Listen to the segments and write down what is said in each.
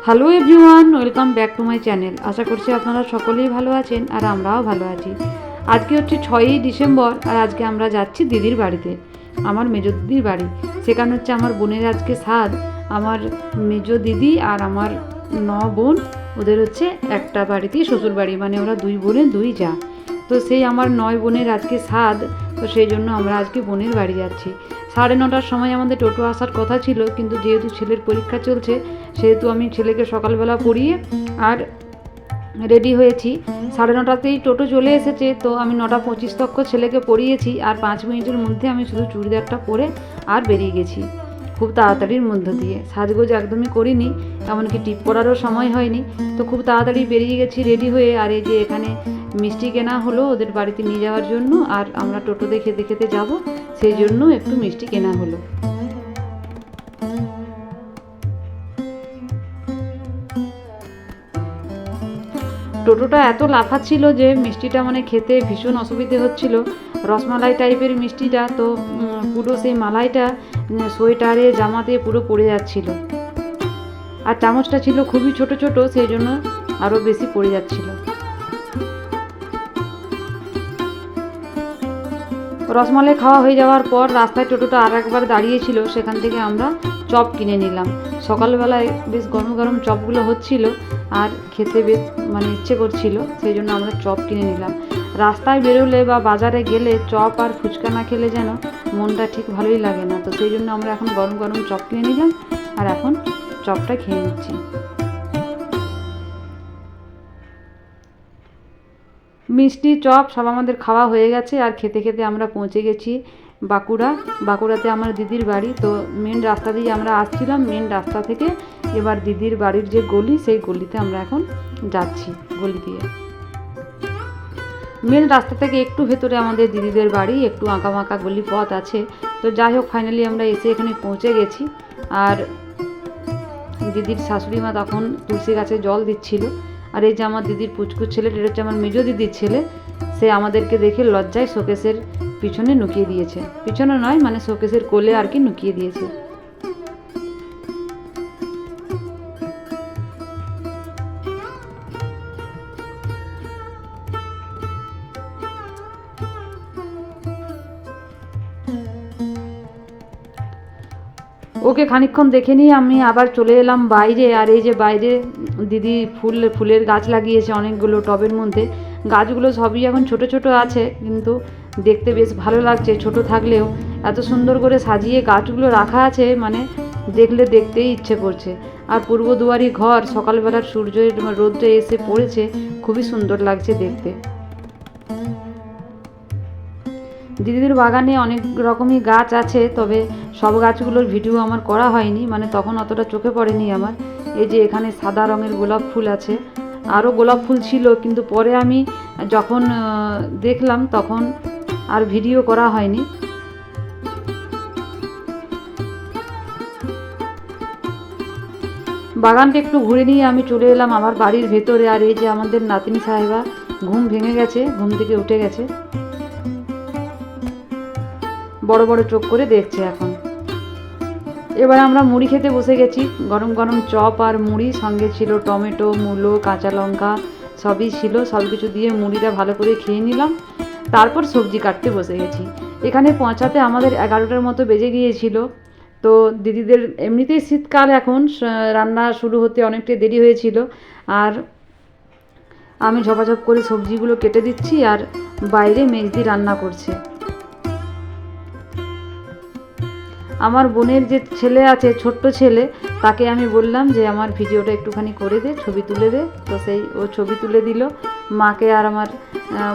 Hello everyone, welcome back to my channel. আশা করছি আপনারা সকলেই ভালো আছেন আর আমরাও ভালো আছি। আজকে হচ্ছে 6ই ডিসেম্বর আর আজকে আমরা যাচ্ছি দিদির বাড়িতে, আমার মেজো দিদির বাড়ি। সেখানে হচ্ছে আমার বোনের আজকে সাধ। আমার মেজো দিদি আর আমার বোন, ওদের হচ্ছে একটা বাড়িতেই শ্বশুর বাড়ি, মানে ওরা দুই বোনে দুই যা। তো সেই আমার 9 বোনের আজকে সাধ, তো সেই জন্য আমরা আজকে বোনের বাড়ি যাচ্ছি। 9:30টার সময় আমাদের টোটো আসার কথা ছিল, কিন্তু যেহেতু ছেলের পরীক্ষা চলছে সেহেতু আমি ছেলেকে সকালবেলা পড়িয়ে আর রেডি হয়েছি। 9:30তেই টোটো চলে এসেছে, তো আমি 9:25 তক ছেলেকে পড়িয়েছি আর 5 মিনিটের মধ্যে আমি শুধু চুড়িদারটা পরে আর বেরিয়ে গেছি খুব তাড়াতাড়ির মধ্য দিয়ে। সাজগোজ একদমই করিনি, এমনকি টিপ পরারও সময় হয়নি, তো খুব তাড়াতাড়ি বেরিয়ে গেছি রেডি হয়ে। আর এই যে এখানে মিষ্টি কেনা হলো ওদের বাড়িতে নিয়ে যাওয়ার জন্য, আর আমরা টোটোতে খেতে খেতে যাব, সেই জন্য একটু মিষ্টি কেনা হলো। টোটোটা এত লাফাচ্ছিল যে মিষ্টিটা মানে খেতে ভীষণ অসুবিধে হচ্ছিল। রসমালাই টাইপের মিষ্টিটা, তো পুরো সেই মালাইটা সোয়েটারে জামাতে পুরো পড়ে যাচ্ছিল। আর চামচটা ছিল খুবই ছোট ছোট, সেই জন্য আরও বেশি পড়ে যাচ্ছিল। রসমালাই খাওয়া হয়ে যাওয়ার পর রাস্তায় টোটোটা আর একবার দাঁড়িয়েছিল, সেখান থেকে আমরা চপ কিনে নিলাম। সকালবেলায় বেশ গরম গরম চপগুলো হচ্ছিল আর খেতে বেশ মানে ইচ্ছে করছিল, সেই জন্য আমরা চপ কিনে নিলাম। রাস্তায় বেরোলে বা বাজারে গেলে চপ আর ফুচকা না খেলে যেন মনটা ঠিক ভালোই লাগে না, তো সেই জন্য আমরা এখন গরম গরম চপ কিনে নিলাম আর এখন চপটা খেয়ে নিচ্ছি। মিষ্টি চপ সব আমাদের খাওয়া হয়ে গেছে আর খেতে খেতে আমরা পৌঁছে গেছি বাঁকুড়াতে আমার দিদির বাড়ি। তো মেন রাস্তা দিয়ে আমরা আসছিলাম, মেন রাস্তা থেকে এবার দিদির বাড়ির যে গলি সেই গলিতে আমরা এখন যাচ্ছি। গলি দিয়ে মেন রাস্তা থেকে একটু ভেতরে আমাদের দিদিদের বাড়ি, একটু আঁকা বাঁকা গলি পথ আছে। তো যাই হোক, ফাইনালি আমরা এসে এখানে পৌঁছে গেছি। আর দিদির শাশুড়ি মা তখন তুলসী গাছে জল দিচ্ছিল। আর এই যে আমার দিদির পুচকুচ ছেলে, এটা হচ্ছে আমার মেজো দিদির ছেলে, সে আমাদেরকে দেখে লজ্জায় শোকেসের পিছনে লুকিয়ে দিয়েছে। পিছনে নয়, মানে শোকেসের কোলে আর কি লুকিয়ে দিয়েছে। ওকে খানিকক্ষণ দেখে নিয়ে আমি আবার চলে এলাম বাইরে। আর এই যে বাইরে দিদি ফুলের গাছ লাগিয়েছে অনেকগুলো টবের মধ্যে। গাছগুলো সবই এখন ছোট ছোট আছে, কিন্তু দেখতে বেশ ভালো লাগছে। ছোট থাকলেও এত সুন্দর করে সাজিয়ে গাছগুলো রাখা আছে, মানে দেখলে দেখতেই ইচ্ছে করছে। আর পূর্ব দুয়ারি ঘর, সকালবেলার সূর্যের রোদটা এসে পড়েছে, খুবই সুন্দর লাগছে দেখতে। দিদিদের বাগানে অনেক রকমই গাছ আছে, তবে সব গাছগুলোর ভিডিও আমার করা হয়নি, মানে তখন অতটা চোখে পড়েনি আমার। এই যে এখানে সাদা রঙের গোলাপ ফুল আছে, আরও গোলাপ ফুল ছিল, কিন্তু পরে আমি যখন দেখলাম তখন আর ভিডিও করা হয়নি। বাগানটা একটু ঘুরে নিয়ে আমি চলে এলাম আমার বাড়ির ভেতরে। আর এই যে আমাদের নাতনি সাহেবা ঘুম ভেঙে গেছে, ঘুম থেকে উঠে গেছে, বড় বড় চোখ করে দেখছে এখন। এবার আমরা মুড়ি খেতে বসে গেছি, গরম গরম চপ আর মুড়ি, সঙ্গে ছিল টমেটো, মূলো, কাঁচা লঙ্কা সবই ছিল। সব কিছু দিয়ে মুড়িটা ভালো করে খেয়ে নিলাম, তারপর সবজি কাটতে বসে গেছি। এখানে পৌঁছাতে আমাদের 11টার মতো বেজে গিয়েছিল। তো দিদিদের এমনিতেই শীতকাল, এখন রান্না শুরু হতে অনেকটাই দেরি হয়েছিল। আর আমি ঝপাঝপ করে সবজিগুলো কেটে দিচ্ছি আর বাইরে মেজদি রান্না করছে। আমার বোনের যে ছেলে আছে, ছোট্ট ছেলে, তাকে আমি বললাম যে আমার ভিডিওটা একটুখানি করে দে, ছবি তুলে দে। তো ও ছবি তুলে দিল, মাকে আর আমার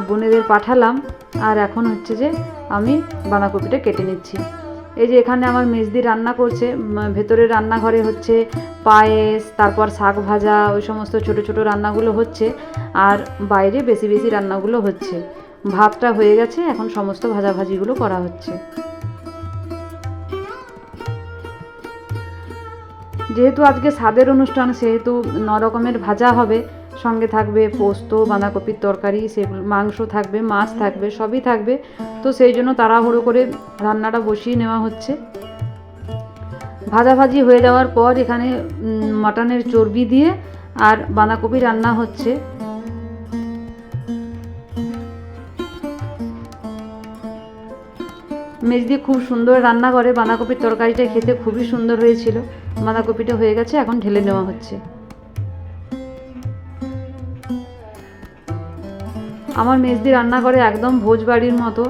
বোনেদের পাঠালাম। আর এখন হচ্ছে যে আমি বাঁধাকপিটা কেটে নিচ্ছি। এই যে এখানে আমার মেজদি রান্না করছে, ভেতরের রান্নাঘরে হচ্ছে পায়েস, তারপর শাক ভাজা, ওই সমস্ত ছোট ছোট রান্নাগুলো হচ্ছে। আর বাইরে বেশি বেশি রান্নাগুলো হচ্ছে। ভাতটা হয়ে গেছে, এখন সমস্ত ভাজাভাজিগুলো করা হচ্ছে। যেহেতু আজকে স্বাদের অনুষ্ঠান, সেহেতু 9 রকমের ভাজা হবে, সঙ্গে থাকবে পোস্ত, বাঁধাকপির তরকারি, সেগুলো মাংস থাকবে, মাছ থাকবে, সবই থাকবে। তো সেই জন্য তাড়াহুড়ো করে রান্নাটা বসিয়ে নেওয়া হচ্ছে। ভাজাভাজি হয়ে যাওয়ার পর এখানে মাটনের চর্বি দিয়ে আর বাঁধাকপি রান্না হচ্ছে। মেজদি খুব সুন্দর রান্না করে, বাঁধাকপির তরকারিটা খেতে খুবই সুন্দর হয়েছিল। বাঁধাকপিটা হয়ে গেছে, এখন ঢেলে নেওয়া হচ্ছে। আমার মেজদি রান্না করে একদম ভোজবাড়ির মতো,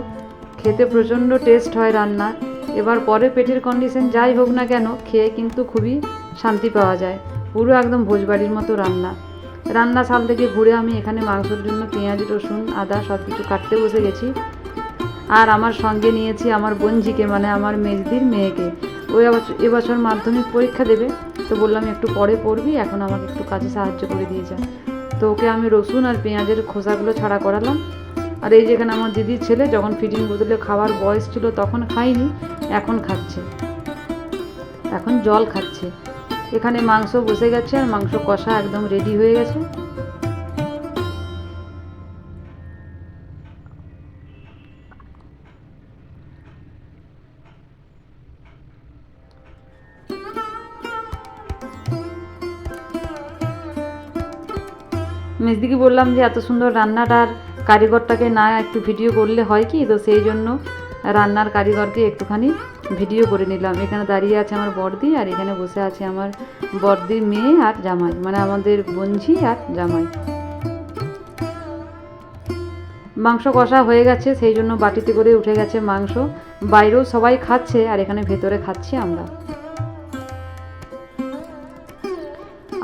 খেতে প্রচণ্ড টেস্ট হয় রান্না। এবার পরে পেটের কন্ডিশন যাই হোক না কেন, খেয়ে কিন্তু খুবই শান্তি পাওয়া যায়। পুরো একদম ভোজবাড়ির মতো রান্না শাল থেকে ঘুরে আমি এখানে মাংসের জন্য পেঁয়াজ, রসুন, আদা সব কিছু কাটতে বসে গেছি। আর আমার সঙ্গে নিয়েছি আমার বোনঝিকে, মানে আমার মেজদির মেয়েকে। ওই এবছর মাধ্যমিক পরীক্ষা দেবে, তো বললাম একটু পরে পড়বি, এখন আমাকে একটু কাজে সাহায্য করে দিয়ে যা। তো ওকে আমি রসুন আর পেঁয়াজের খোসাগুলো ছাড়া করালাম। আর এই যেখানে আমার দিদির ছেলে যখন ফিডিং বোতলে খাওয়ার বয়স ছিল তখন খাইনি, এখন খাচ্ছে, এখন জল খাচ্ছে। এখানে মাংস বসে গেছে আর মাংস কষা একদম রেডি হয়ে গেছে। মেজদিকে বললাম যে এত সুন্দর রান্নাটার কারিগরটাকে না একটু ভিডিও করলে হয় কি, তো সেই জন্য রান্নার কারিগরকে একটুখানি ভিডিও করে নিলাম। এখানে দাঁড়িয়ে আছে আমার বড়দি, আর এখানে বসে আছে আমার বড়দির মেয়ে আর জামাই, মানে আমাদের বোনঝি আর জামাই। মাংস কষা হয়ে গেছে, সেই জন্য বাটিতে করে উঠে গেছে মাংস। বাইরেও সবাই খাচ্ছে আর এখানে ভেতরে খাচ্ছি আমরা।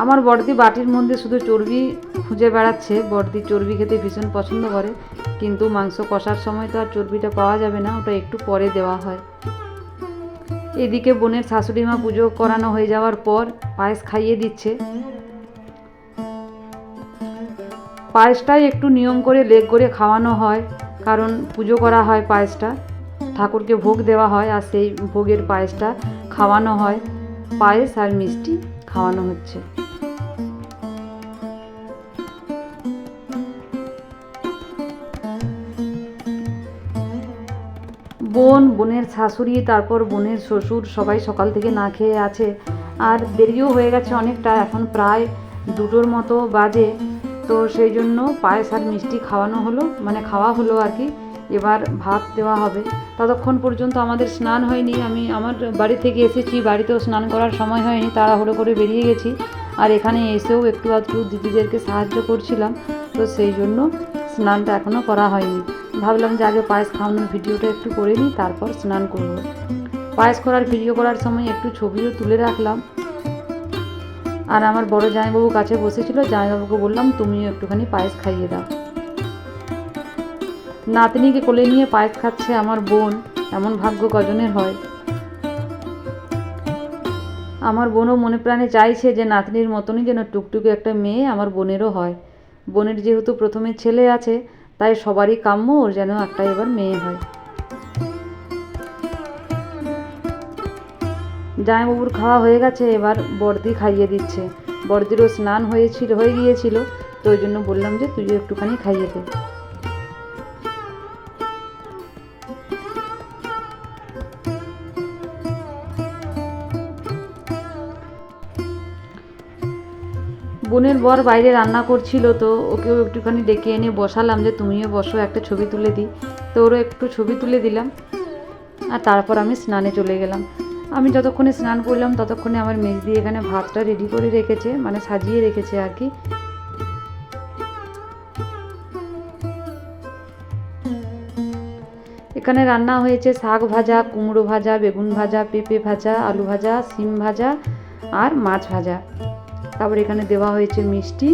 আমার বড়দি বাটির মধ্যে শুধু চর্বি খুঁজে বেড়াচ্ছে। বড়দি চর্বি খেতে ভীষণ পছন্দ করে, কিন্তু মাংস কষার সময় তো আর চর্বিটা পাওয়া যাবে না, ওটা একটু পরে দেওয়া হয়। এদিকে বোনের শাশুড়ি মা পুজো করানো হয়ে যাওয়ার পর পায়েস খাইয়ে দিচ্ছে। পায়েসটাই একটু নিয়ম করে লেগ করে খাওয়ানো হয়, কারণ পুজো করা হয় পায়েসটা, ঠাকুরকে ভোগ দেওয়া হয়, আর সেই ভোগের পায়েসটা খাওয়ানো হয়। পায়েস আর মিষ্টি খাওয়ানো হচ্ছে। বোনের শাশুড়ি, তারপর বোনের শ্বশুর সবাই সকাল থেকে না খেয়ে আছে। আর দেরিও হয়ে গেছে অনেকটা, এখন প্রায় 2টোর মতো বাজে। তো সেই জন্য পায়েস আর মিষ্টি খাওয়ানো হলো, মানে খাওয়া হলো আর কি। এবার ভাত দেওয়া হবে। ততক্ষণ পর্যন্ত আমাদের স্নান হয়নি। আমি আমার বাড়ি থেকে এসেছি, বাড়িতেও স্নান করার সময় হয়নি, তাড়াহুড়ো করে বেরিয়ে গেছি। আর এখানে এসেও একটু আধটু দিদিদেরকে সাহায্য করছিলাম, তো সেই জন্য স্নানটা এখনও করা হয়নি। ভাবলাম যে আগে পায়েস খাওয়ানোর ভিডিওটা একটু করে নিই, তারপর স্নান করব। পায়েস করার ভিডিও করার সময় একটু ছবিও তুলে রাখলাম। আর আমার বড় জামাইবাবু কাছে বসেছিল, জামাইবাবুকে বললাম তুমিও একটুখানি পায়েস খাইয়ে দাও। নাতনিকে কোলে নিয়ে পায়েস খাচ্ছে আমার বোন, এমন ভাগ্য কজনের হয়। আমার বোনও মনে প্রাণে চাইছে যে নাতনির মতনই যেন টুকটুকে একটা মেয়ে আমার বোনেরও হয়। বোনের যেহেতু প্রথমে ছেলে আছে, তাই সবারই কাম্য ওর যেন একটা এবার মেয়ে হয়। জামাইবাবুর খাওয়া হয়ে গেছে, এবার বড়দি খাইয়ে দিচ্ছে। বড়দিরও স্নান হয়ে গিয়েছিল, তো ওই জন্য বললাম যে তুইও একটুখানি খাইয়ে দে। বোনের বর বাইরে রান্না করছিল, তো ওকেও একটুখানি ডেকে এনে বসালাম যে তুমিও বসো, একটা ছবি তুলে দিই। তো ওরও একটু ছবি তুলে দিলাম, আর তারপর আমি স্নানে চলে গেলাম। আমি যতক্ষণে স্নান করলাম ততক্ষণে আমার মেজদি এখানে ভাতটা রেডি করে রেখেছে, মানে সাজিয়ে রেখেছে আর কি। এখানে রান্না হয়েছে শাক ভাজা, কুমড়ো ভাজা, বেগুন ভাজা, পেঁপে ভাজা, আলু ভাজা, শিম ভাজা আর মাছ ভাজা। তারপর এখানে দেওয়া হয়েছে মিষ্টি,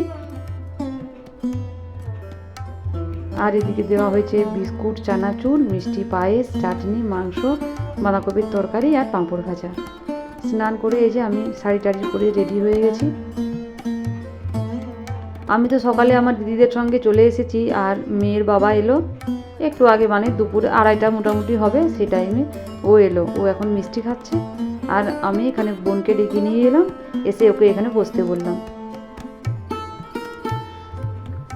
আর এদিকে দেওয়া হয়েছে বিস্কুট, চানাচুর, মিষ্টি, পায়েস, চাটনি, মাংস, বাঁধাকপির তরকারি আর পাঁপড় ভাজা। স্নান করে এই যে আমি শাড়ি টাড়ি পরে রেডি হয়ে গেছি। আমি তো সকালে আমার দিদিদের সঙ্গে চলে এসেছি, আর মেয়ের বাবা এলো একটু আগে, মানে দুপুর 2:30 মোটামুটি হবে, সেই টাইমে ও এলো। ও এখন মিষ্টি খাচ্ছে, আর আমি এখানে বোনকে ডেকে নিয়ে এলাম, এসে ওকে এখানে বসতে বললাম।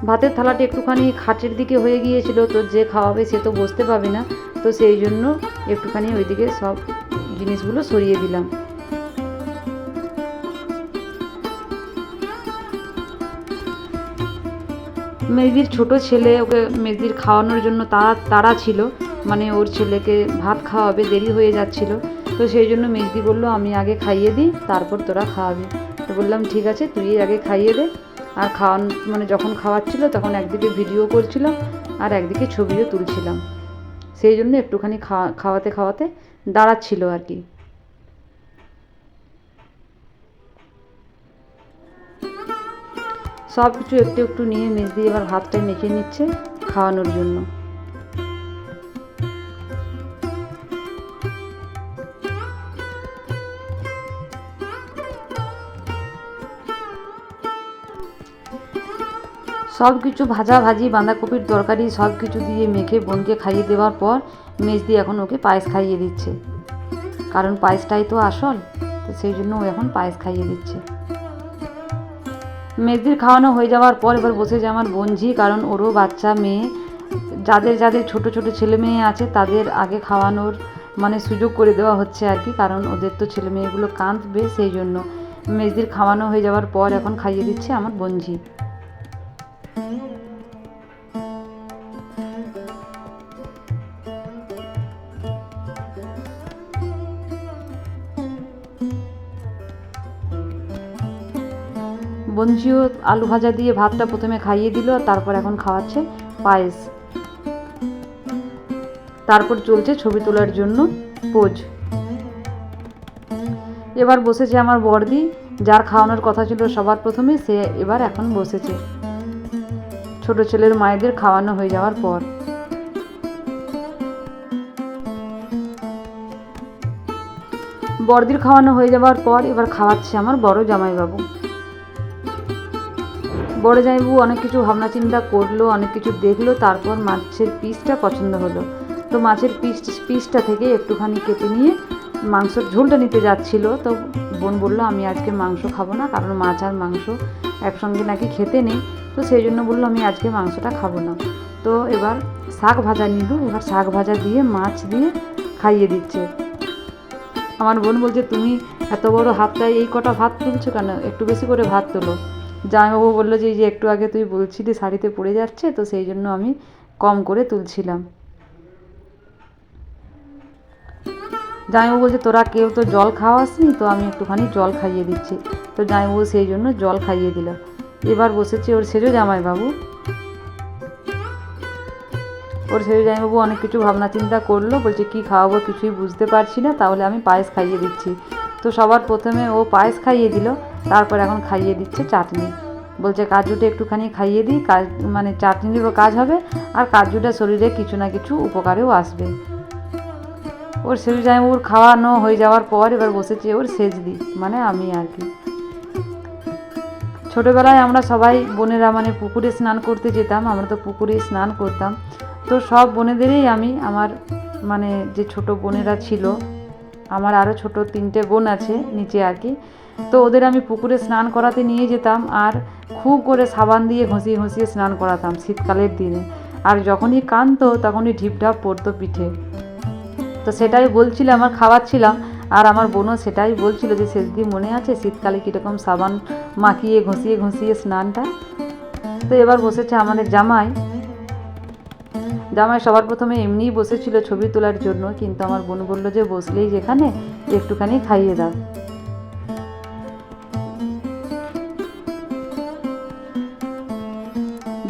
ভাতের থালাটি একটুখানি খাটের দিকে হয়ে গিয়েছিল, তো যে খাওয়াবে সে তো বসতে পাবে না, তো সেই জন্য একটুখানি ওইদিকে সব জিনিসগুলো সরিয়ে দিলাম। মেজদির ছোট ছেলে, ওকে মেজদির খাওয়ানোর জন্য তাড়া ছিল, মানে ওর ছেলেকে ভাত খাওয়াবে, দেরি হয়ে যাচ্ছিল। তো সেই জন্য মেজদি বলল আমি আগে খাইয়ে দিই, তারপর তোরা খাওয়াবি। তো বললাম ঠিক আছে, তুই আগে খাইয়ে দে। আর মানে যখন খাওয়াচ্ছিল তখন একদিকে ভিডিও করছিলাম আর একদিকে ছবিও তুলছিলাম, সেই জন্য একটুখানি খাওয়াতে খাওয়াতে দাঁড়াচ্ছিল আর কি। সব কিছু একটু একটু নিয়ে মেজদি এবার ভাতটা মেখে নিচ্ছে খাওয়ানোর জন্য। সব কিছু ভাজি বাঁধাকপির তরকারি সব কিছু দিয়ে মেখে বোনকে খাইয়ে দেওয়ার পর মেজদি এখন ওকে পায়েস খাইয়ে দিচ্ছে, কারণ পায়েসটাই তো আসল, তো সেই জন্য ও এখন পায়েস খাইয়ে দিচ্ছে। মেজদির খাওয়ানো হয়ে যাওয়ার পর এবার বসেছে আমার বোনঝি, কারণ ওরও বাচ্চা মেয়ে, যাদের যাদের ছোট ছোট ছেলে মেয়ে আছে তাদের আগে খাওয়ানোর মানে সুযোগ করে দেওয়া হচ্ছে আর কি, কারণ ওদের তো ছেলে মেয়েগুলো কাঁদবে, সেই জন্য মেজদির খাওয়ানো হয়ে যাওয়ার পর এখন খাইয়ে দিচ্ছে আমার বোনঝি। বঞ্জিও আলু ভাজা দিয়ে ভাতটা প্রথমে খাইয়ে দিল, তারপর এখন খাওয়াচ্ছে পায়েস। তারপর চলছে ছবি তোলার জন্য পোজ। এবার বসেছে আমার বড়দি, যার খাওয়ানোর কথা ছিল সবার প্রথমে, সে এবার এখন বসেছে ছোট ছেলের মায়েদের খাওয়ানো হয়ে যাওয়ার পর। বড়দির খাওয়ানো হয়ে যাওয়ার পর এবার খাওয়াচ্ছে আমার বড় জামাইবাবু। বড় জামাইবাবু অনেক কিছু ভাবনা চিন্তা করলো, অনেক কিছু দেখলো, তারপর মাছের পিসটা পছন্দ হলো। তো মাছের পিসটা থেকে একটুখানি কেটে নিয়ে মাংসর ঝোলটা নিতে যাচ্ছিল। তো বোন বললো আমি আজকে মাংস খাবো না, কারণ মাছ আর মাংস একসঙ্গে নাকি খেতে নেই, তো সেই জন্য বললো আমি আজকে মাংসটা খাবো না। তো এবার শাক ভাজা নিল, এবার শাক ভাজা দিয়ে মাছ দিয়ে খাইয়ে দিচ্ছে। আমার বোন বলছে তুমি এত বড় হাতটায় এই কটা ভাত তুলছো কেন, একটু বেশি করে ভাত তোলো। জামাইবাবু বললো যে এই যে একটু আগে তুই বলছিলি শাড়িতে পড়ে যাচ্ছে, তো সেই জন্য আমি কম করে তুলছিলাম। জামাইবাবু বলছে তোরা কেউ তো জল খাওয়াসনি, তো আমি একটুখানি জল খাইয়ে দিচ্ছি। তো জামাইবাবু সেই জন্য জল খাইয়ে দিল। এবার বসেছে ওর সেজো জামাইবাবু। ওর সেজো জামাইবাবু অনেক কিছু ভাবনা চিন্তা করলো, বলছে কি খাওয়াবো কিছুই বুঝতে পারছি না, তাহলে আমি পায়েস খাইয়ে দিচ্ছি। তো সবার প্রথমে ও পায়েস খাইয়ে দিল, তারপর এখন খাইয়ে দিচ্ছে চাটনি। বলছে কাজুটা একটুখানি খাইয়ে দিই, কাজ মানে চাটনিরও কাজ হবে আর কাজুটা শরীরে কিছু না কিছু উপকারেও আসবে। ওর সেজু জামাইবাবুর খাওয়ানো হয়ে যাওয়ার পর এবার বসেছে ওর সেজদি, মানে আমি আর কি। ছোটোবেলায় আমরা সবাই বোনেরা মানে পুকুরে স্নান করতে যেতাম, আমরা তো পুকুরে স্নান করতাম। তো সব বোনেদেরই আমি আমার মানে যে ছোট বোনেরা ছিল, আমার আরও ছোট 3টে বোন আছে নিচে আর কি, তো ওদের আমি পুকুরে স্নান করাতে নিয়ে যেতাম আর খুব করে সাবান দিয়ে ঘষিয়ে ঘষিয়ে স্নান করাতাম শীতকালের দিনে। আর যখনই কাঁদতো তখনই ঢিপঢাপ পড়তো পিঠে। তো সেটাই বলছিলাম, আমার খাওয়াচ্ছিলাম, আর আমার বোনও সেটাই বলছিল যে সেদিন মনে আছে শীতকালে কীরকম সাবান মাখিয়ে ঘষিয়ে ঘষিয়ে স্নানটা। তো এবার বসেছে আমাদের জামাই সবার প্রথমে এমনিই বসেছিল ছবি তোলার জন্য, কিন্তু আমার বোন বললো যে বসলেই যেখানে একটুখানি খাইয়ে দাও।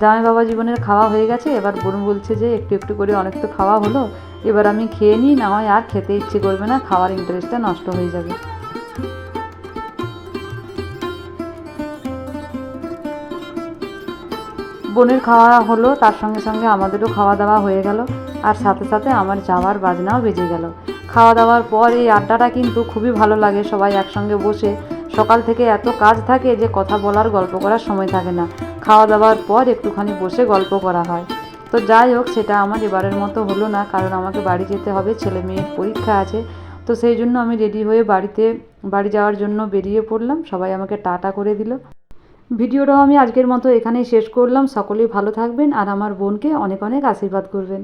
জামাই বাবা জীবনের খাওয়া হয়ে গেছে, এবার বোন বলছে যে একটু একটু করে অনেক তো খাওয়া হলো, এবার আমি খেয়ে নিই, না হয় আর খেতে ইচ্ছে করবে না, খাওয়ার ইন্টারেস্টটা নষ্ট হয়ে যাবে। বোনের খাওয়া হলো, তার সঙ্গে সঙ্গে আমাদেরও খাওয়া দাওয়া হয়ে গেল, আর সাথে সাথে আমার যাওয়ার বাজনাও বেজে গেল। খাওয়া দাওয়ার পর এই আড্ডাটা কিন্তু খুবই ভালো লাগে, সবাই একসঙ্গে বসে। সকাল থেকে এত কাজ থাকে যে কথা বলার গল্প করার সময় থাকে না, খাওয়া দাওয়ার পর একটুখানি বসে গল্প করা হয়। তো যাই হোক, সেটা আমার এবারের মতো হলো না, কারণ আমাকে বাড়ি যেতে হবে, ছেলে মেয়ের পরীক্ষা আছে। তো সেই জন্য আমি রেডি হয়ে বাড়ি যাওয়ার জন্য বেরিয়ে পড়লাম। সবাই আমাকে টাটা করে দিল। ভিডিওটাও আমি আজকের মতো এখানেই শেষ করলাম। সকলেই ভালো থাকবেন আর আমার বোনকে অনেক অনেক আশীর্বাদ করবেন।